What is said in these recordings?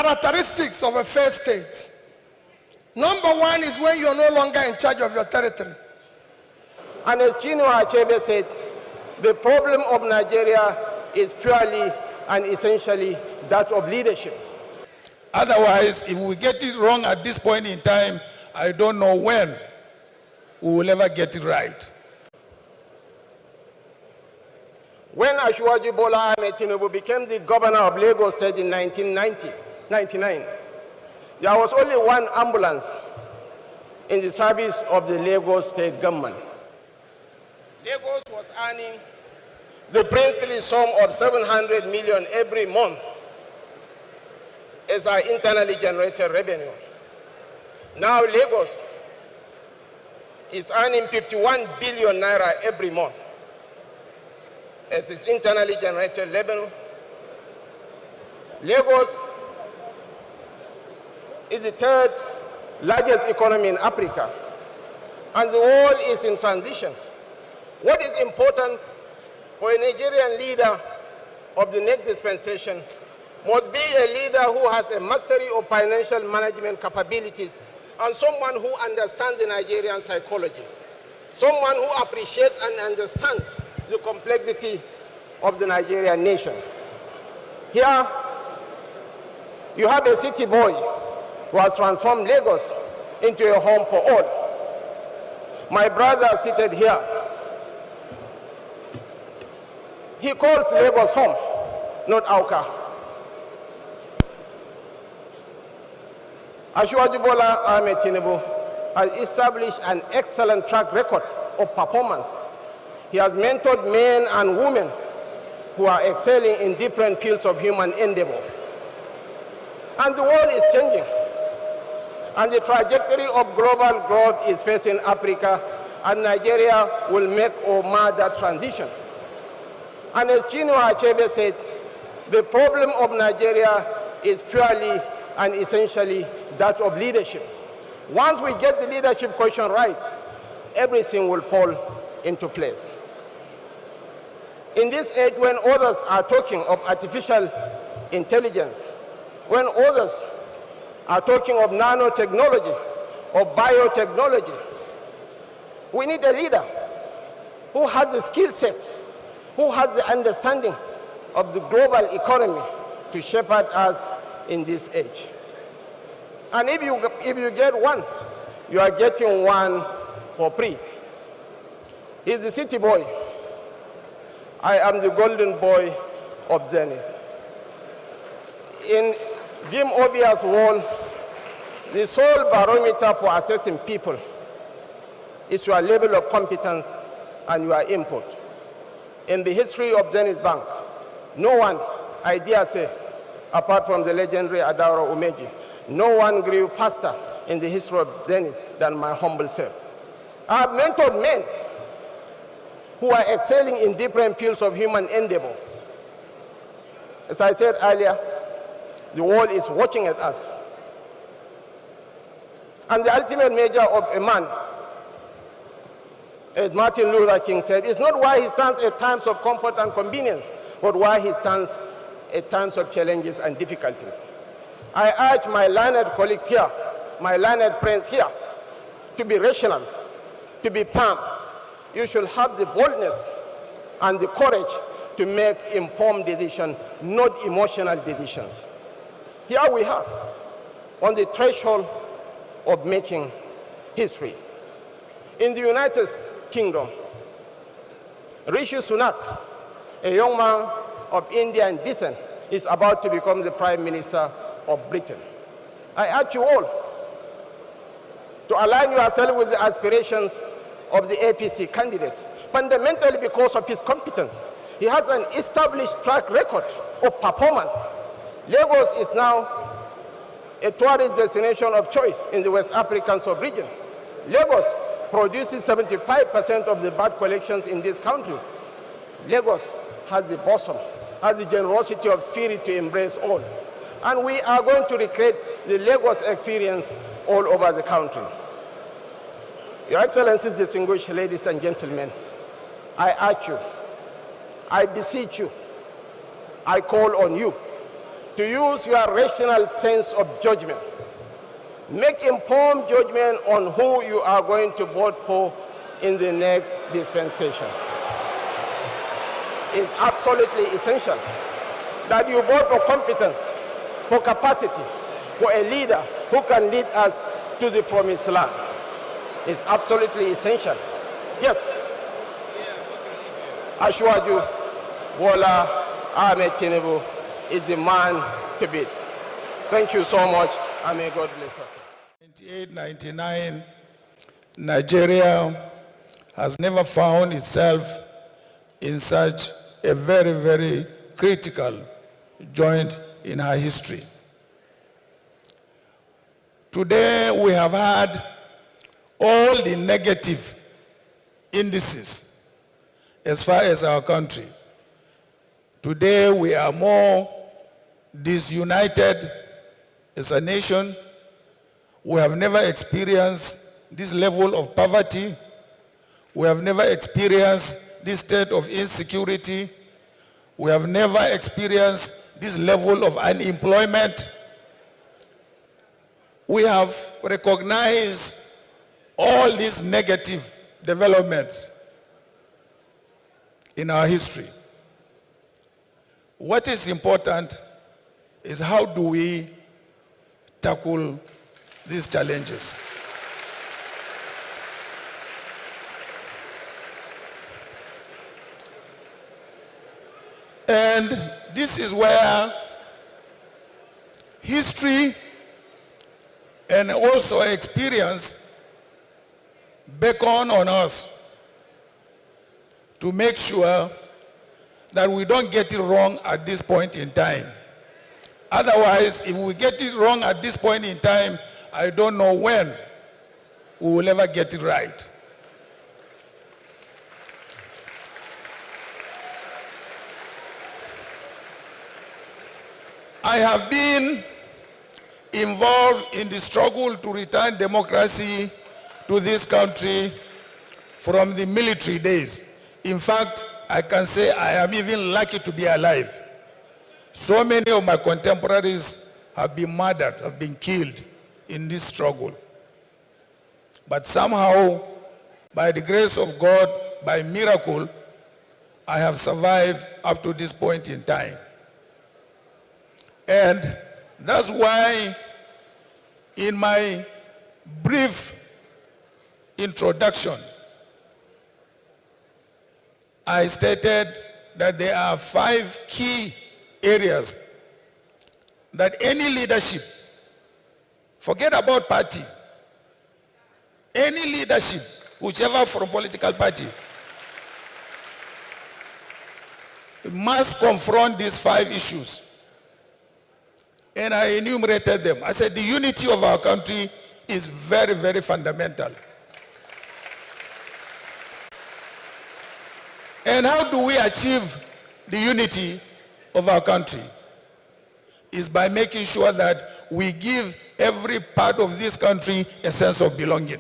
characteristics of a failed state. Number one is when you're no longer in charge of your territory. And as Chinua Achebe said, the problem of Nigeria is purely and essentially that of leadership. Otherwise, if we get it wrong at this point in time, I don't know when we will ever get it right. When Asiwaju Bola Ahmed Tinubu became the governor of Lagos State in 1999, there was only one ambulance in the service of the Lagos State government. Lagos was earning the princely sum of 700 million every month as our internally generated revenue. Now Lagos is earning 51 billion naira every month as its internally generated revenue. Lagos is the third largest economy in Africa, and the world is in transition. What is important for a Nigerian leader of the next dispensation must be a leader who has a mastery of financial management capabilities and someone who understands the Nigerian psychology, someone who appreciates and understands the complexity of the Nigerian nation. Here, you have a city boy who has transformed Lagos into a home for all. My brother seated here, he calls Lagos home, not Auka. Asiwaju Bola Ahmed Tinubu has established an excellent track record of performance. He has mentored men and women who are excelling in different fields of human endeavor. And the world is changing. And the trajectory of global growth is facing Africa, and Nigeria will make or mar that transition. And as Chinua Achebe said, the problem of Nigeria is purely and essentially that of leadership. Once we get the leadership question right, everything will fall into place. In this age, when others are talking of artificial intelligence, when others are talking of nanotechnology or biotechnology, we need a leader who has the skill set, who has the understanding of the global economy to shepherd us in this age. And if you get one, you are getting one for free. He's the city boy. I am the golden boy of Zenith. In Jim Obia's world, the sole barometer for assessing people is your level of competence and your input. In the history of Zenith Bank, no one, I dare say, apart from the legendary Adaro Umeji, no one grew faster in the history of Zenith than my humble self. I have mentored men who are excelling in different fields of human endeavor. As I said earlier, the world is watching at us. And the ultimate measure of a man, as Martin Luther King said, is not why he stands at times of comfort and convenience, but why he stands at times of challenges and difficulties. I urge my learned colleagues here, my learned friends here, to be rational, to be firm. You should have the boldness and the courage to make informed decisions, not emotional decisions. Here we are, on the threshold of making history. In the United Kingdom, Rishi Sunak, a young man of Indian descent, is about to become the Prime Minister of Britain. I urge you all to align yourself with the aspirations of the APC candidate, fundamentally because of his competence. He has an established track record of performance. Lagos is now a tourist destination of choice in the West African sub-region. Lagos produces 75% of the bird collections in this country. Lagos has the bosom, has the generosity of spirit to embrace all. And we are going to recreate the Lagos experience all over the country. Your Excellencies, distinguished ladies and gentlemen, I urge you, I beseech you, I call on you to use your rational sense of judgment. Make informed judgment on who you are going to vote for in the next dispensation. It's absolutely essential that you vote for competence, for capacity, for a leader who can lead us to the promised land. It's absolutely essential. Yes, Ashwaju Bola Ahmed Tinubu is the man to beat. Thank you so much, and may God bless us. 1999, Nigeria has never found itself in such a very, very critical joint in our history. Today, we have had all the negative indices as far as our country. Today, we are more disunited as a nation. We have never experienced this level of poverty. We have never experienced this state of insecurity. We have never experienced this level of unemployment. We have recognized all these negative developments in our history. What is important is how do we tackle these challenges. And this is where history and also experience beckon on us to make sure that we don't get it wrong at this point in time. Otherwise, if we get it wrong at this point in time, I don't know when we will ever get it right. I have been involved in the struggle to return democracy to this country from the military days. In fact, I can say I am even lucky to be alive. So many of my contemporaries have been murdered, have been killed in this struggle. But somehow, by the grace of God, by miracle, I have survived up to this point in time. And that's why in my brief introduction, I stated that there are 5 key areas that any leadership, forget about party, any leadership, whichever from political party, must confront these 5 issues. And I enumerated them. I said the unity of our country is very, very fundamental. And how do we achieve the unity of our country? Is by making sure that we give every part of this country a sense of belonging.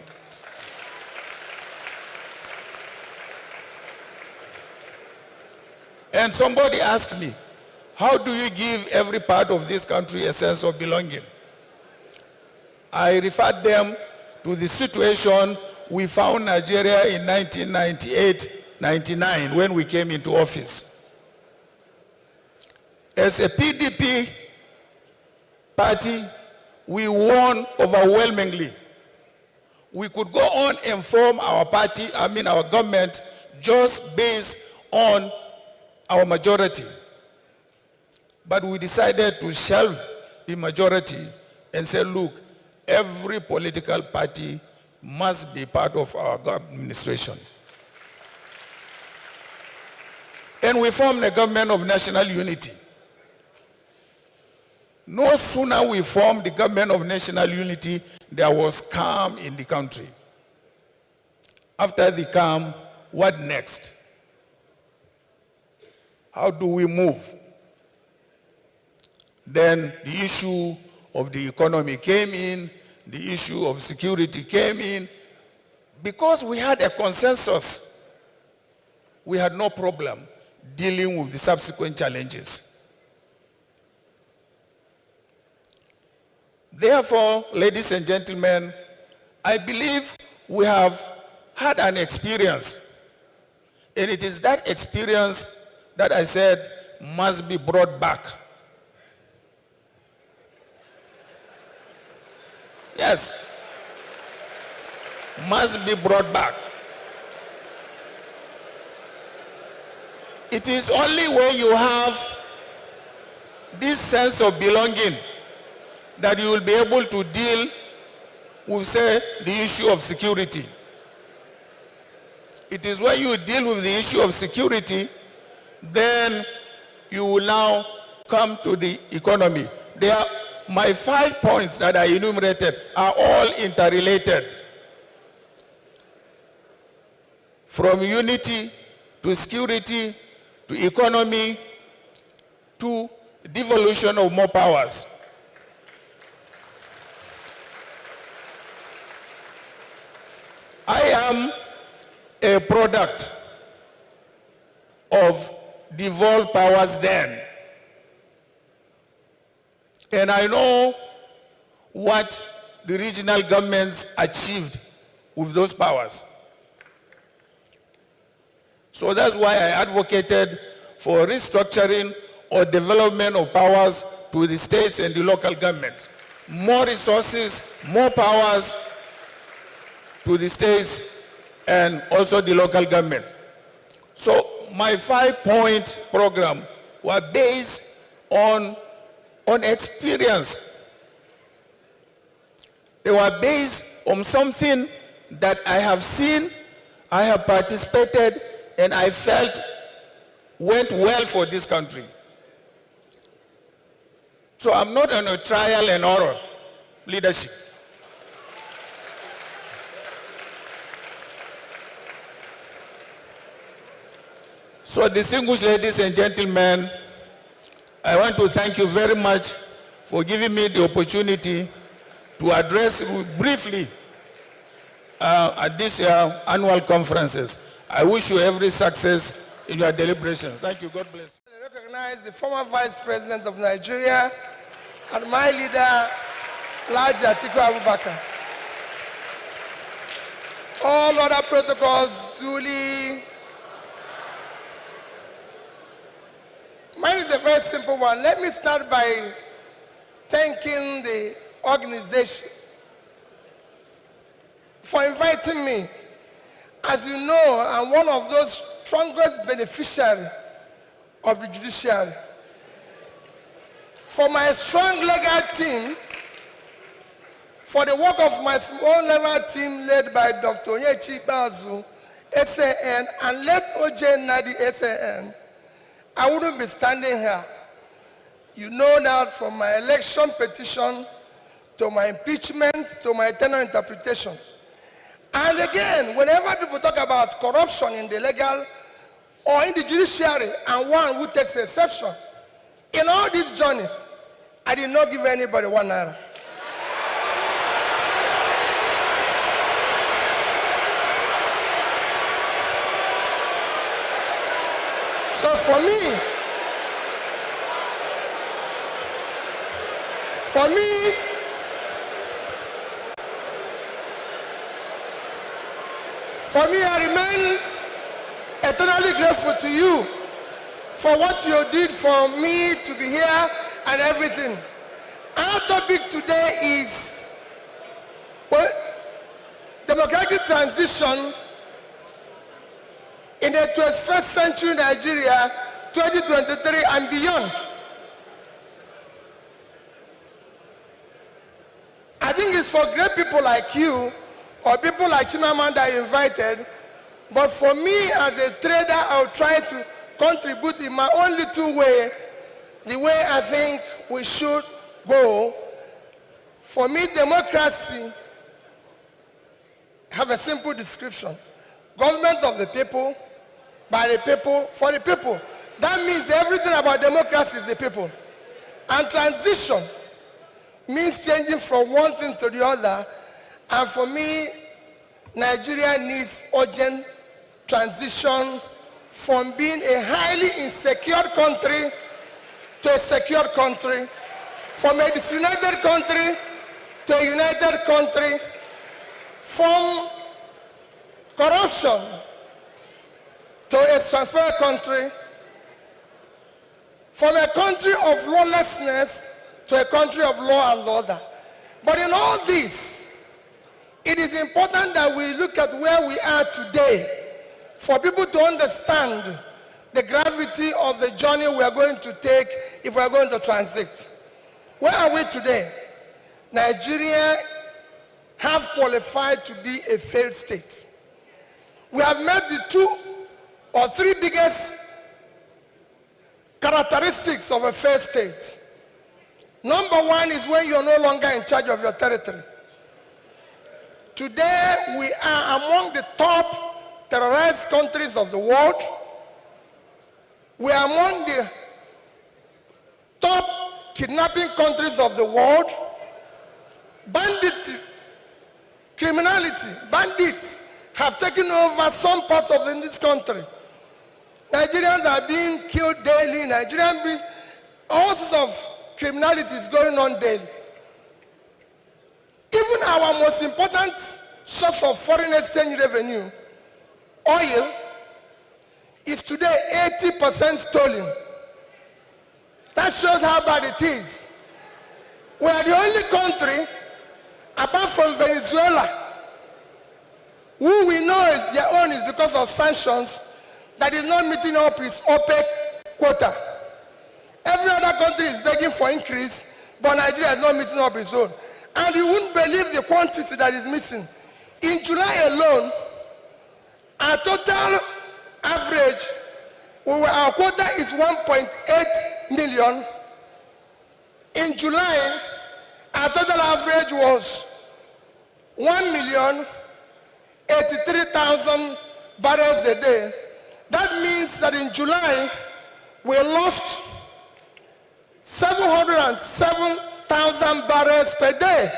And somebody asked me, how do you give every part of this country a sense of belonging? I referred them to the situation we found Nigeria in 1998-99 when we came into office. As a PDP party, we won overwhelmingly. We could go on and form our party, our government, just based on our majority. But we decided to shelve the majority and say, look, every political party must be part of our administration. And we formed a government of national unity. No sooner we formed the government of national unity, there was calm in the country. After the calm, what next? How do we move? Then the issue of the economy came in, the issue of security came in. Because we had a consensus, we had no problem dealing with the subsequent challenges. Therefore, ladies and gentlemen, I believe we have had an experience, and it is that experience that I said must be brought back. Yes, must be brought back. It is only when you have this sense of belonging that you will be able to deal with, say, the issue of security. It is when you deal with the issue of security, then you will now come to the economy. My 5 points that I enumerated are all interrelated. From unity to security to economy to devolution of more powers. I am a product of devolved powers then. And I know what the regional governments achieved with those powers. So that's why I advocated for restructuring or development of powers to the states and the local governments. More resources, more powers to the states and also the local government. So my 5-point program was based on experience. They were based on something that I have seen, I have participated, and I felt went well for this country. So I'm not on a trial and error leadership. So distinguished ladies and gentlemen, I want to thank you very much for giving me the opportunity to address you briefly at this annual conferences. I wish you every success in your deliberations. Thank you. God bless you. I recognize the former Vice President of Nigeria and my leader, Atiku Abubakar. All other protocols duly. Mine is a very simple one. Let me start by thanking the organization for inviting me. As you know, I'm one of those strongest beneficiaries of the judiciary. For my strong legal team, for the work of my small legal team led by Dr. Onyechi Bazu, SAN, and let OJ Nadi, SAN, I wouldn't be standing here. You know that from my election petition to my impeachment to my tenure interpretation. And again, whenever people talk about corruption in the legal or in the judiciary, and one who takes exception, in all this journey, I did not give anybody 1 naira. So for me, I remain eternally grateful to you for what you did for me to be here and everything. Our topic today is democratic transition in the 21st century Nigeria, 2023 and beyond. I think it's for great people like you or people like Chimamanda I invited, but for me as a trader, I'll try to contribute in my own little way, the way I think we should go. For me, democracy have a simple description. Government of the people, by the people, for the people. That means everything about democracy is the people. And transition means changing from one thing to the other. And for me, Nigeria needs urgent transition from being a highly insecure country to a secure country, from a disunited country to a united country, from corruption to a transparent country, from a country of lawlessness to a country of law and order. But in all this, it is important that we look at where we are today for people to understand the gravity of the journey we are going to take if we are going to transit. Where are we today? Nigeria have qualified to be a failed state. We have met the 2 or 3 biggest characteristics of a failed state. Number 1 is when you're no longer in charge of your territory. Today, we are among the top terrorized countries of the world. We are among the top kidnapping countries of the world. Banditry, criminality, bandits have taken over some parts of this country. Nigerians are being killed daily. All sorts of criminality is going on daily. Even our most important source of foreign exchange revenue, oil, is today 80% stolen. That shows how bad it is. We are the only country, apart from Venezuela, who we know is their own is because of sanctions, that is not meeting up its OPEC quota. Every other country is begging for increase, but Nigeria is not meeting up its own. And you wouldn't believe the quantity that is missing. In July alone, our total average, our quota is 1.8 million. In July, our total average was 1,083,000 barrels a day. That means that in July, we lost 707,000 barrels per day.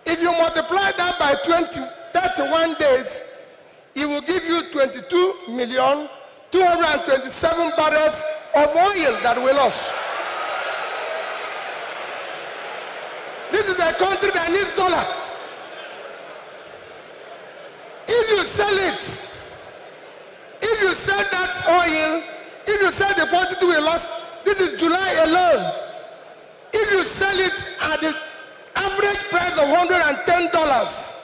If you multiply that by 31 days, it will give you 22,227 barrels of oil that we lost. This is a country that needs dollar. If you sell it, if you sell that oil, if you sell the quantity we lost, this is July alone. If you sell it at the average price of $110,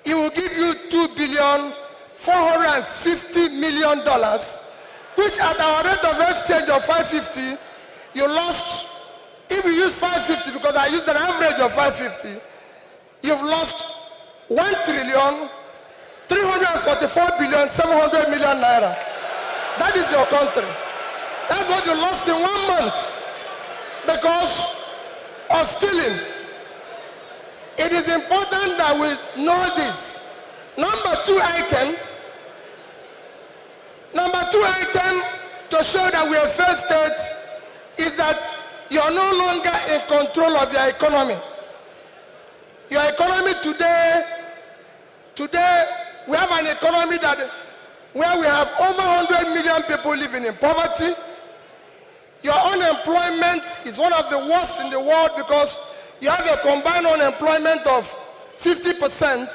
it will give you $2,450,000,000, which at our rate of exchange of 550, you lost. If you use 550, because I used an average of 550, you've lost 1,344,700,000,000 naira. That is your country. That's what you lost in 1 month because of stealing. It is important that we know this. Number two item to show that we are failed state is that you are no longer in control of your economy. Your economy today, we have an economy where we have over 100 million people living in poverty. Your unemployment is one of the worst in the world because you have a combined unemployment of 50%,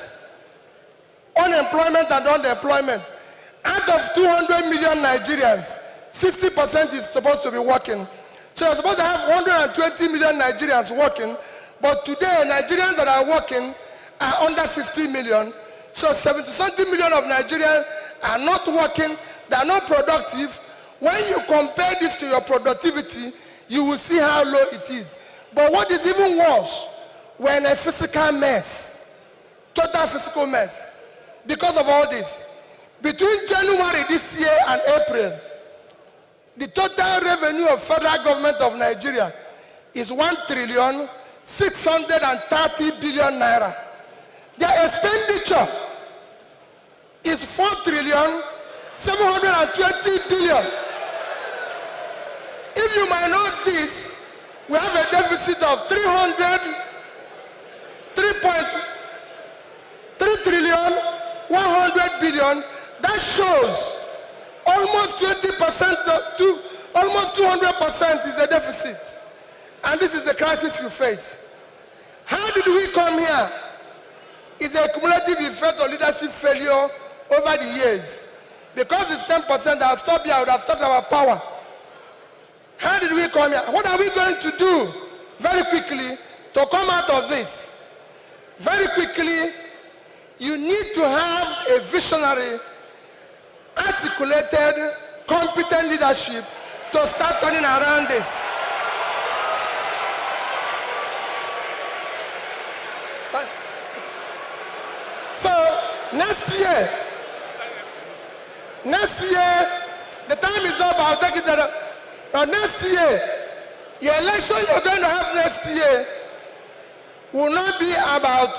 unemployment and underemployment. Out of 200 million Nigerians, 60% is supposed to be working. So you're supposed to have 120 million Nigerians working, but today Nigerians that are working are under 50 million. So 70-something million of Nigerians are not working, they are not productive. When you compare this to your productivity, you will see how low it is. But what is even worse, we're in a physical mess, total physical mess. Because of all this, between January this year and April, the total revenue of federal government of Nigeria is 1,630,000,000,000 naira. Their expenditure is 4,720,000,000,000. If you minus this, we have a deficit of 3,100,000,000,000. That shows almost 20% to almost 200% is the deficit. And this is the crisis you face. come here is a cumulative effect of leadership failure over the years. Because it's 10%, I'll stop here. I would have talked about power. How did we come here? What are we going to do very quickly to come out of this? Very quickly, you need to have a visionary, articulated, competent leadership to start turning around this. So next year, the time is up. I'll take it that next year, your election you're going to have next year will not be about,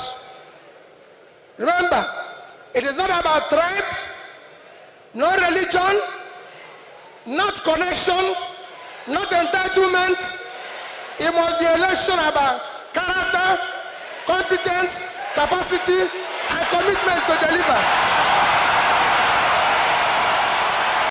remember, it is not about tribe, no religion, not connection, not entitlement. It must be election about character, competence, capacity, and commitment to deliver.